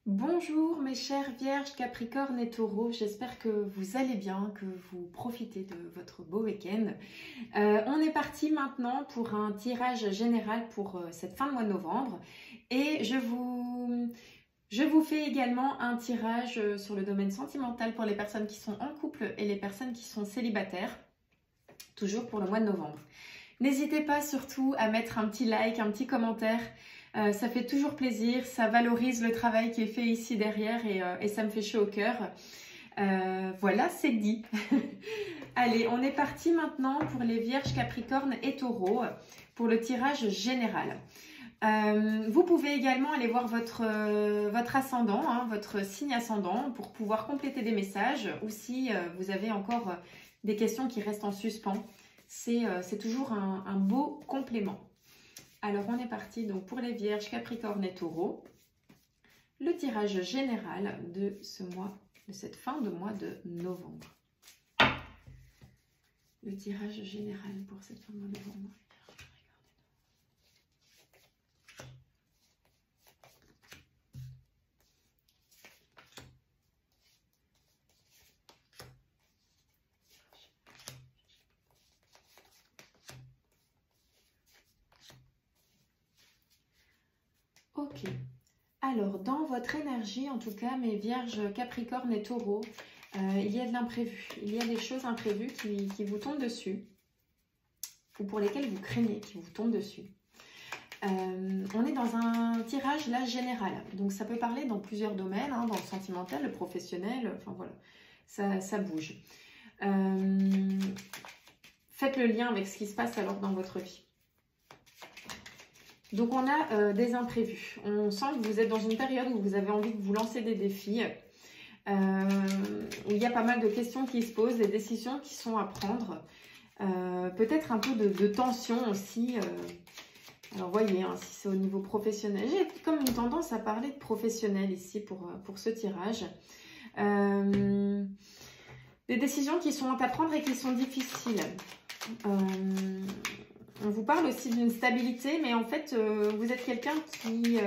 Bonjour mes chers Vierges, Capricorne et Taureau, j'espère que vous allez bien, que vous profitez de votre beau week-end. On est parti maintenant pour un tirage général pour cette fin de mois de novembre et je vous fais également un tirage sur le domaine sentimental pour les personnes qui sont en couple et les personnes qui sont célibataires, toujours pour le mois de novembre. N'hésitez pas surtout à mettre un petit like, un petit commentaire. Ça fait toujours plaisir, ça valorise le travail qui est fait ici derrière et ça me fait chaud au cœur. Voilà, c'est dit. Allez, on est parti maintenant pour les Vierges, Capricornes et Taureaux pour le tirage général. Vous pouvez également aller voir votre ascendant, votre signe ascendant pour pouvoir compléter des messages ou si vous avez encore des questions qui restent en suspens. C'est toujours un beau complément. Alors, on est parti donc pour les Vierges, Capricornes et Taureaux. Le tirage général de ce mois, de cette fin de mois de novembre. Le tirage général pour cette fin de mois de novembre. Ok, alors dans votre énergie, en tout cas, mes Vierges, Capricornes et Taureaux, il y a de l'imprévu. Il y a des choses imprévues qui vous tombent dessus ou pour lesquelles vous craignez qui vous tombent dessus. On est dans un tirage là général, donc ça peut parler dans plusieurs domaines, dans le sentimental, le professionnel, enfin voilà, ça bouge. Faites le lien avec ce qui se passe alors dans votre vie. Donc on a des imprévus. On sent que vous êtes dans une période où vous avez envie de vous lancer des défis. Il y a pas mal de questions qui se posent, des décisions qui sont à prendre. Peut-être un peu de tension aussi. Alors voyez, si c'est au niveau professionnel. J'ai comme une tendance à parler de professionnel ici pour ce tirage. Des décisions qui sont à prendre et qui sont difficiles. On vous parle aussi d'une stabilité, mais en fait, vous êtes quelqu'un qui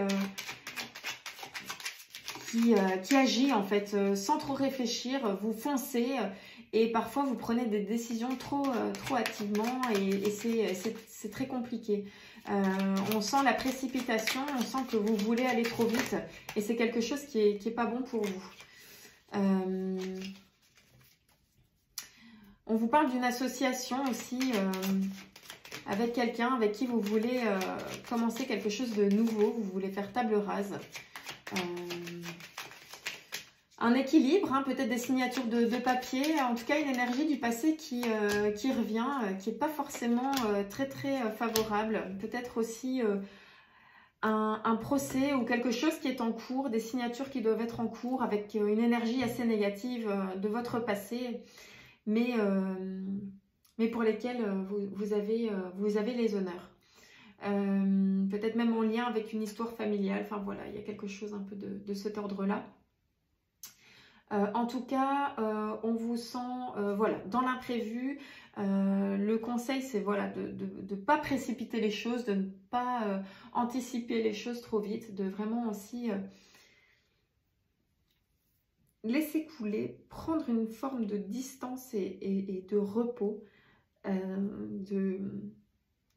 agit en fait sans trop réfléchir. Vous foncez et parfois vous prenez des décisions trop hâtivement et c'est très compliqué. On sent la précipitation, on sent que vous voulez aller trop vite et c'est quelque chose qui est pas bon pour vous. On vous parle d'une association aussi avec quelqu'un avec qui vous voulez commencer quelque chose de nouveau, vous voulez faire table rase. Un équilibre, peut-être des signatures de papier, en tout cas une énergie du passé qui revient, qui n'est pas forcément très favorable. Peut-être aussi un procès ou quelque chose qui est en cours, des signatures qui doivent être en cours avec une énergie assez négative de votre passé, mais pour lesquels vous avez les honneurs. Peut-être même en lien avec une histoire familiale. Enfin voilà, il y a quelque chose un peu de cet ordre-là. En tout cas, on vous sent voilà, dans l'imprévu. Le conseil, c'est voilà, de ne pas précipiter les choses, de ne pas anticiper les choses trop vite, de vraiment aussi laisser couler, prendre une forme de distance et de repos,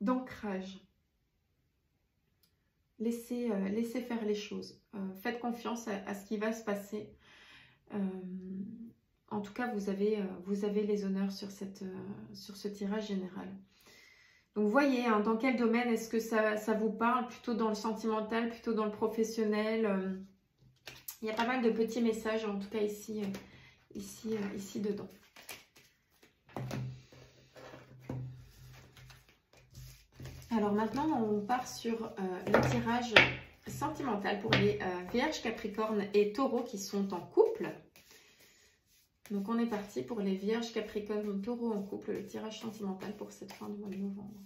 d'ancrage. Laissez faire les choses. Faites confiance à ce qui va se passer. En tout cas, vous avez les honneurs sur ce tirage général. Donc, voyez, dans quel domaine est-ce que ça vous parle? Plutôt dans le sentimental, plutôt dans le professionnel. Il y a pas mal de petits messages, en tout cas ici dedans. Alors maintenant, on part sur le tirage sentimental pour les Vierges, Capricornes et Taureaux qui sont en couple. Donc on est parti pour les Vierges, Capricornes, Taureaux en couple, le tirage sentimental pour cette fin du mois de novembre.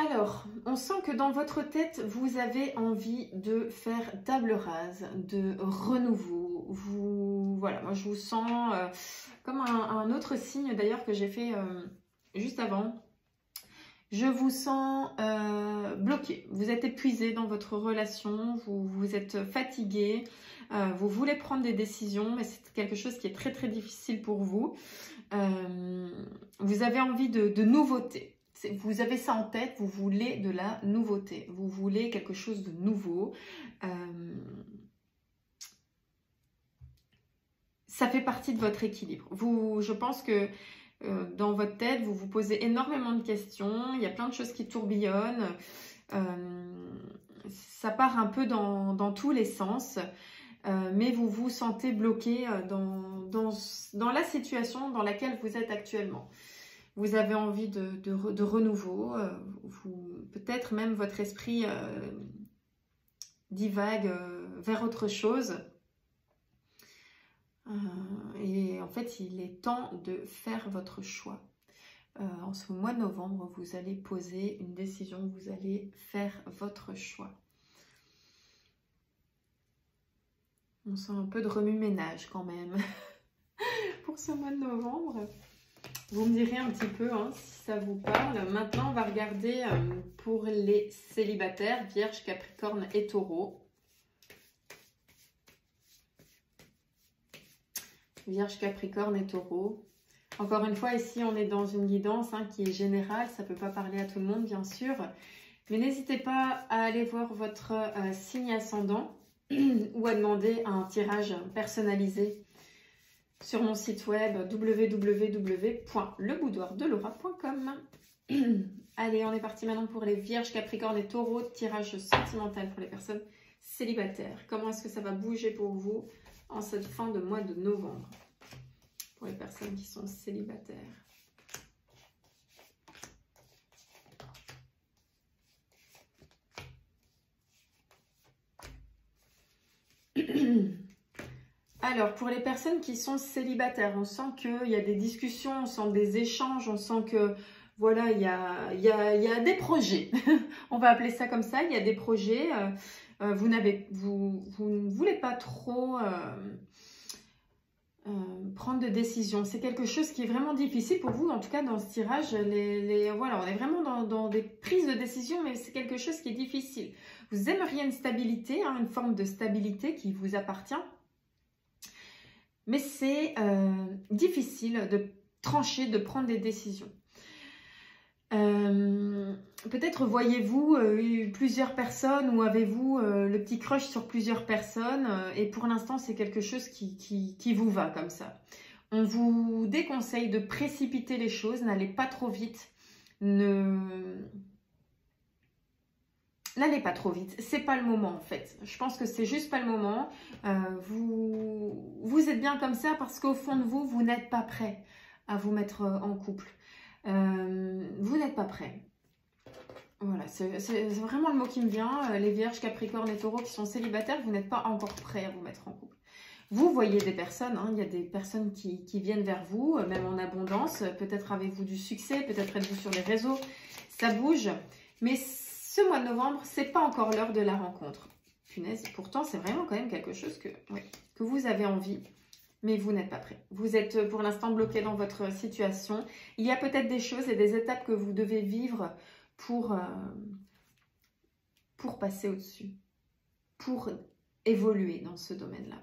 Alors, on sent que dans votre tête, vous avez envie de faire table rase, de renouveau. Voilà, moi je vous sens comme un autre signe d'ailleurs que j'ai fait juste avant. Je vous sens bloqué. Vous êtes épuisé dans votre relation, vous êtes fatigué, vous voulez prendre des décisions, mais c'est quelque chose qui est très très difficile pour vous. Vous avez envie de nouveauté. Vous avez ça en tête, vous voulez de la nouveauté, vous voulez quelque chose de nouveau. Ça fait partie de votre équilibre. Je pense que dans votre tête, vous vous posez énormément de questions, il y a plein de choses qui tourbillonnent. Ça part un peu dans tous les sens, mais vous vous sentez bloqué dans la situation dans laquelle vous êtes actuellement. Vous avez envie de renouveau, peut-être même votre esprit divague vers autre chose. Et en fait, il est temps de faire votre choix. En ce mois de novembre, vous allez poser une décision, vous allez faire votre choix. On sent un peu de remue-ménage quand même pour ce mois de novembre. Vous me direz un petit peu si ça vous parle. Maintenant, on va regarder pour les célibataires, Vierge, Capricorne et Taureau. Vierge, Capricorne et Taureau. Encore une fois, ici, on est dans une guidance qui est générale. Ça ne peut pas parler à tout le monde, bien sûr. Mais n'hésitez pas à aller voir votre signe ascendant ou à demander un tirage personnalisé sur mon site web www.leboudoirdelora.com. Allez, on est parti maintenant pour les Vierges, Capricorne et Taureau. Tirage sentimental pour les personnes célibataires. Comment est-ce que ça va bouger pour vous en cette fin de mois de novembre pour les personnes qui sont célibataires? Alors, pour les personnes qui sont célibataires, on sent qu'il y a des discussions, on sent des échanges, on sent que, voilà, il y a des projets. On va appeler ça comme ça, il y a des projets. Vous ne voulez pas trop prendre de décision. C'est quelque chose qui est vraiment difficile pour vous, en tout cas dans ce tirage. Voilà, on est vraiment dans des prises de décision, mais c'est quelque chose qui est difficile. Vous aimeriez une stabilité, une forme de stabilité qui vous appartient. Mais c'est difficile de trancher, de prendre des décisions. Peut-être voyez-vous plusieurs personnes ou avez-vous le petit crush sur plusieurs personnes et pour l'instant c'est quelque chose qui vous va comme ça. On vous déconseille de précipiter les choses, n'allez pas trop vite, n'allez pas trop vite, c'est pas le moment en fait. Je pense que c'est juste pas le moment. Vous êtes bien comme ça parce qu'au fond de vous, vous n'êtes pas prêt à vous mettre en couple. Vous n'êtes pas prêt. Voilà, c'est vraiment le mot qui me vient. Les Vierges, Capricorne et Taureau qui sont célibataires, vous n'êtes pas encore prêts à vous mettre en couple. Vous voyez des personnes, il y a des personnes qui viennent vers vous, même en abondance. Peut-être avez-vous du succès, peut-être êtes-vous sur les réseaux. Ça bouge, mais ce mois de novembre, c'est pas encore l'heure de la rencontre. Punaise, pourtant, c'est vraiment quand même quelque chose que vous avez envie, mais vous n'êtes pas prêt. Vous êtes pour l'instant bloqué dans votre situation. Il y a peut-être des choses et des étapes que vous devez vivre pour passer au-dessus, pour évoluer dans ce domaine-là.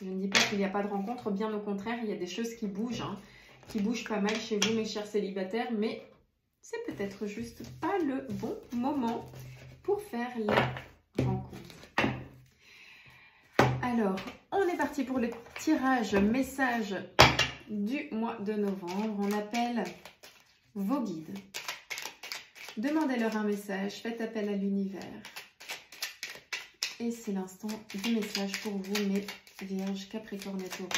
Je ne dis pas qu'il n'y a pas de rencontre, bien au contraire, il y a des choses qui bougent pas mal chez vous, mes chers célibataires, mais c'est peut-être juste pas le bon moment pour faire la rencontre. Alors, on est parti pour le tirage message du mois de novembre. On appelle vos guides. Demandez-leur un message, faites appel à l'univers. Et c'est l'instant du message pour vous, mes Vierges, Capricorne et Taureau.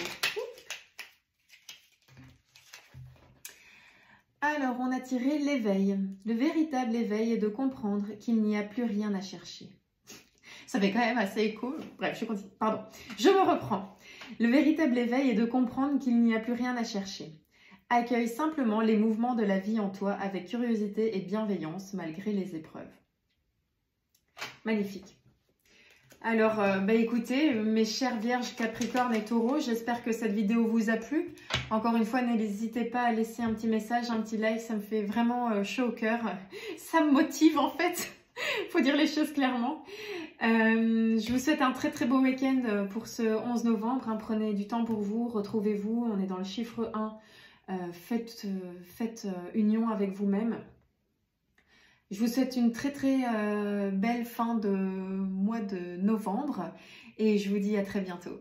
Alors, on a tiré l'éveil. Le véritable éveil est de comprendre qu'il n'y a plus rien à chercher. Ça fait quand même assez écho. Bref, je continue. Pardon. Je me reprends. Le véritable éveil est de comprendre qu'il n'y a plus rien à chercher. Accueille simplement les mouvements de la vie en toi avec curiosité et bienveillance malgré les épreuves. Magnifique. Alors, écoutez, mes chers Vierges, Capricorne et Taureau, j'espère que cette vidéo vous a plu. Encore une fois, n'hésitez pas à laisser un petit message, un petit like, ça me fait vraiment chaud au cœur. Ça me motive en fait, faut dire les choses clairement. Je vous souhaite un très très beau week-end pour ce 11 novembre. Hein. Prenez du temps pour vous, retrouvez-vous, on est dans le chiffre 1. Faites union avec vous-même. Je vous souhaite une très très belle fin de mois de novembre et je vous dis à très bientôt.